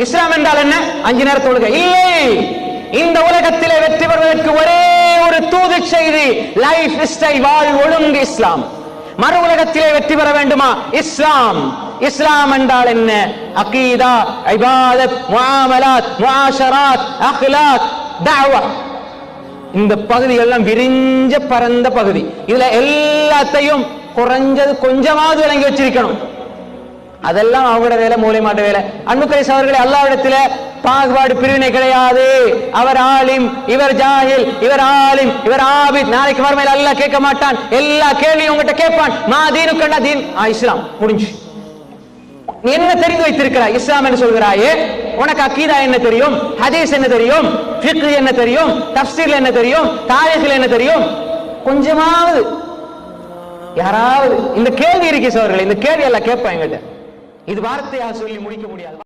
இஸ்லாம் என்றால் என்ன? 5 நேர தொழுகை இல்லை. இந்த உலகத்திலே வெற்றி பெறுவதற்கு ஒரே ஒரு தூது செய்தி, லைஃப் ஸ்டைல், வாழ் ஒழுங்கு இஸ்லாம். மறு உலகத்திலே வெற்றி பெற வேண்டுமா? இஸ்லாம். இஸ்லாம் என்றால் என்ன? அகீதா, இபாதத், முஆமலாத், முஆஷராத், அக்லாக், தஅவா. இந்த பகுதி எல்லாம் விரிஞ்ச பரந்த பகுதி. இதுல எல்லாத்தையும் குறைஞ்சது கொஞ்சமாவது விளங்கி வச்சிருக்கணும். அதெல்லாம் அவங்களோட வேலை, மூலைமாட்ட வேலை. அன்புக்கரீஸ் அவர்களே, அல்லாஹ்விடத்தில பாகுபாடு பிரிவினை கிடையாது. அவர் ஆலிம், இவர் ஜாஹில், இவர் ஆலிம், இவர் ஆபித். நாளைக்கு மறுமையில் அல்லாஹ் கேட்க மாட்டான். எல்லா கேள்வியும் உங்ககிட்ட கேட்பான். மா தீனுக்கண்டா தீன், இஸ்லாம். முடிஞ்சு. நீ என்ன தெரிந்து வைத்திருக்கிறாய்? இஸ்லாம் என்று சொல்கிறாயே, உனக்கு அக்கீதா என்ன தெரியும்? ஹதீஸ் என்ன தெரியும்? ஃபிக்ஹ் என்ன தெரியும்? தஃப்சீர் என்ன தெரியும்? தாரீഖ் என்ன தெரியும்? கொஞ்சமாவது யாராவது இந்த கேள்வி இருக்கு சோர்களே, இந்த கேள்வி எல்லாம் கேட்பாங்க. இது வார்த்தையா சொல்லி முடிக்க முடியாது.